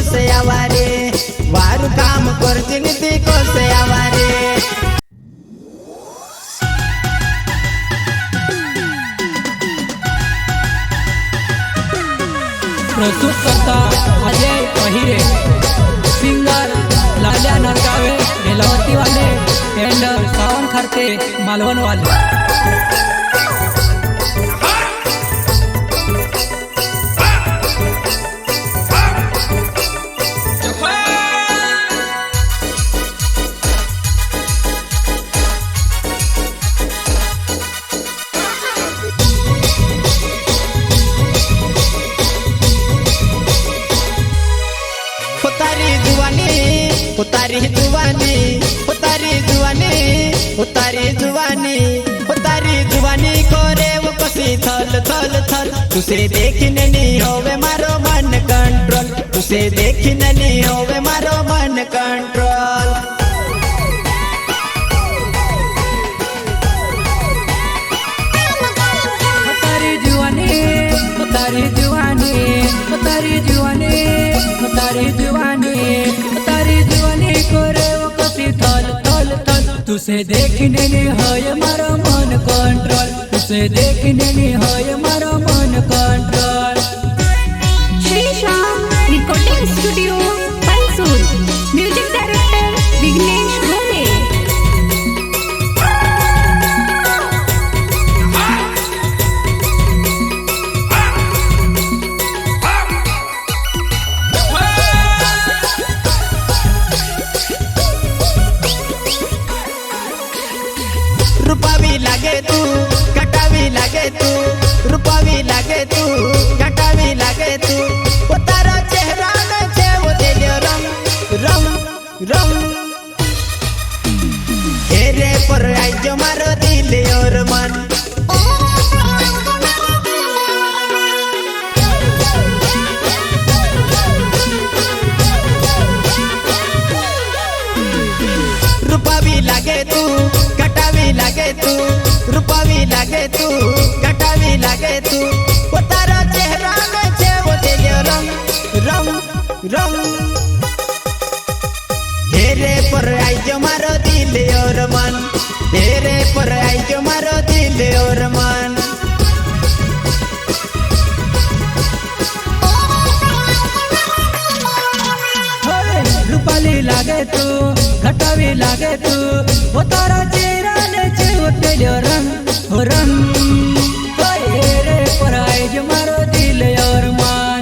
कोसे आवारे वारु काम करती नीति कोसे आवारे। प्रस्तुत करता अजय अहिरे, सिंगर लाल्या नरगावे बेलावती वाले एंड सावन खरते मालवण वाले। उतारी जुवानी उतारी जुवानी उतारी जुवानी उतारी जुवानी करे वो कसी थल थल थल। तुसे देखने नहीं होवे मारो मन कंट्रोल, तुसे देखने नहीं होवे मारो मन कंट्रोल। उतारी जुवानी उतारी जुवानी उतारी जुवानी उतारी जुवानी उतारी जुवानी करे वो कसी थल थल थल। तुसे देखने नहीं होय मारो मन कंट्रोल, तुसे देखने नहीं होय मारो मन control. Shri Shyam recording studio Pansur, music director Vighnesh Gole. रूपावी लागे तू कटावी लागे तू, रूपावी लागे तू कटावी लागे तू। वो तारा चेहरा में छे वो दिल रंग रंग रंग। तेरे पर आई जो मारो दिल और मन। रूपावी लागे तू कटावी लागे तू, रूपावी लागे तू कटावी लागे तू। वो तारा चेहरा में छे वो दिल रंग रंग रंग। तेरे पर आई जो मारो दिल और मन, तेरे पर आई जो मारो दिल और मन। रूपाली लागे तू घटावी लागे तू, वो तारा चेहरा ने छे दिल रंग हो रंग। रे पर आए जो मारो दिल और मान,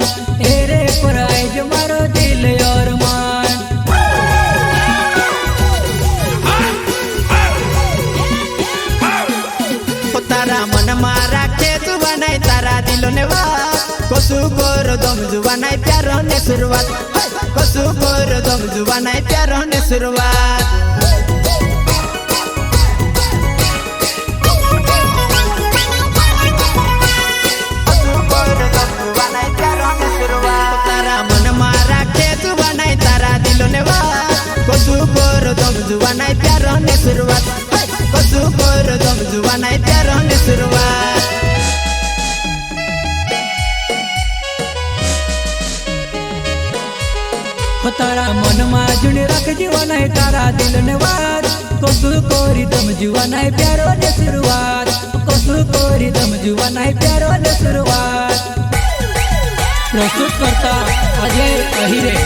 रे पर आए जो मारो दिल और मान। वो तारा मन मारा के तू बनाई तारा दिलो ने बात। कसु कोरो दम जुबानाई प्यारो ने शुरुआत, कसु कोरो दम जुबानाई प्यारो ने शुरुआत। तारा मन मारा के तू बनाई तारा दिलो ने बात। कसु कोरो दम जुबानाई प्यारो ने शुरुआत, कसु कोरो दम जुबानाई प्यारो ने शुरुआत। तारा मन में जुड़ रख जीवन है तारा दिल ने बात। कसु कोरी दम जुवन है प्यारो ने शुरुआत, कसु कोरी दम जुवन है प्यारो ने शुरुआत। प्रस्तुत करता अजय अहिरे।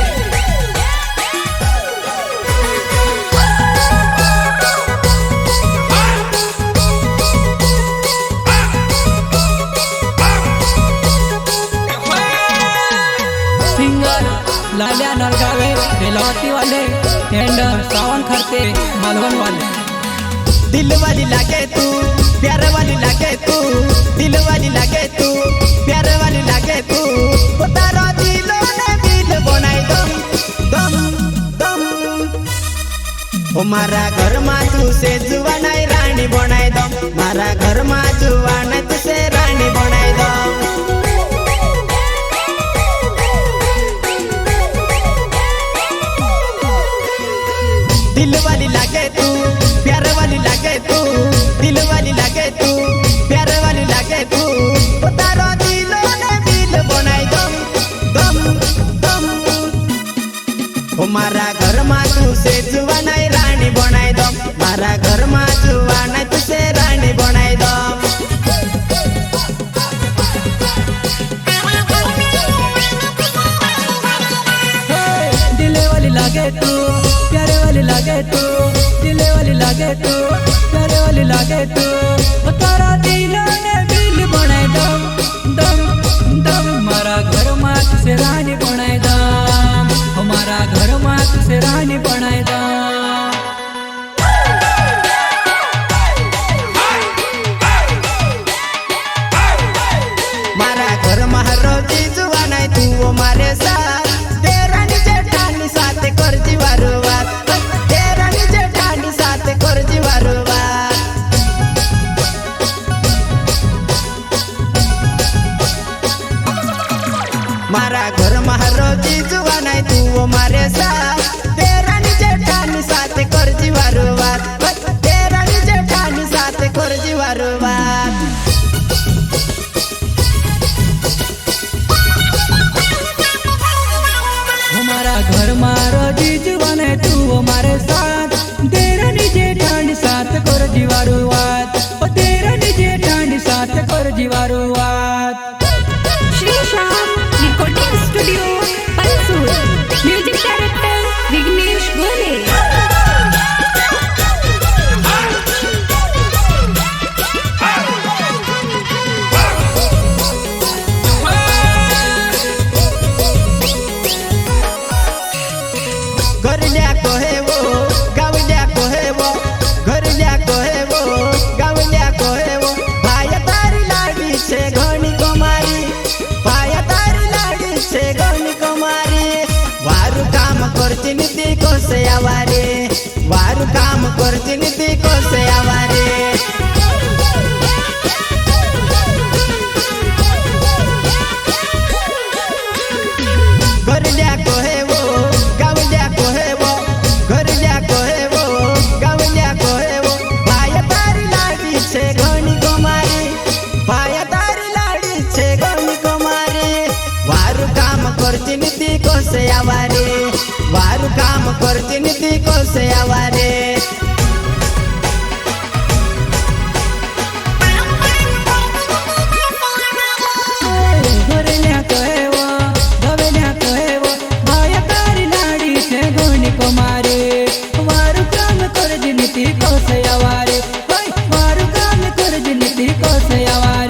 सिंगर लाल्या नरगावे बेलावती वाले एंड सावन खरते मालवण वाले। दिल वाली लागे तू प्यार वाली लागे तू, दिल वाली लागे तू प्यार वाली लागे तू। वो तारा दिलो ने दिल बनाई दम दम दम। ओ मारा घर में तू से जुवानाई रानी बनाई दम, मारा घर में जुवानाई तू से रानी बनाई दम। दिल वाली लागे तू प्यार वाली लागे तू, दिल वाली लागे तू प्यार वाली लागे तू। वो तारा दिलो ने दिल बनाई दम दम दम। ओ मारा घर में तू से जुवा नहीं रानी बनाई दो मारा घर में जुवा नहीं तू से रानी बनाई दो दिले वाली लागे तू प्यारे वाली लागे तू दिले वाली लागे तू प्यारे वाली लागे तू ओ तारा दिल ने दिल बनाए दम दम दम मारा घर में तुझसे रानी बनाए दम हमारा घर में तुझसे रानी बनाए दम मारा घर में रोजी जुवा नहीं तू वो मारे साथ तेरानी जेठानी साथ कर जीवारू बात तेरानी जेठानी साथ कर जीवारू बात मारा घर में रोजी जुवा नहीं तू वो मारे साथ तेरानी जेठानी साथ कर जीवारू बात तेरानी जेठानी साथ कर जीवारू बात हमारा घर मारो जीजवाने तू हमारे साथ तेरा निजे ठांड साथ कर जीवारू वात ओ तेरा निजे ठांड साथ कर जीवारू वात Shri Shyam recording studio Pansur music director Vighnesh Gole घरल्या को है वो गावल्या को है वो घरल्या को है वो गावल्या को है वो भाया तारी लाडी छे घणी कुमारी भाया तारी लाडी छे घणी कुमारी वारु काम करची नीति को से आवारे वारु काम करची नीति को से आवारे घरल्या को है वो गावल्या को है वो घरल्या को है वो गावल्या को है वो भाया तारी लाडी छे घणी कुमारी भाया तारी लाडी छे घणी कुमारी वारु काम करची नीति को से आवारे वारु काम करची नीति को से आवारे घरल्या कहेवो गवल्या कहेवो भाया तारी लाडी छे घणी कुमारी वारु काम कर जिनीति को से आवारे वारु काम कर जिनीति को से आवारे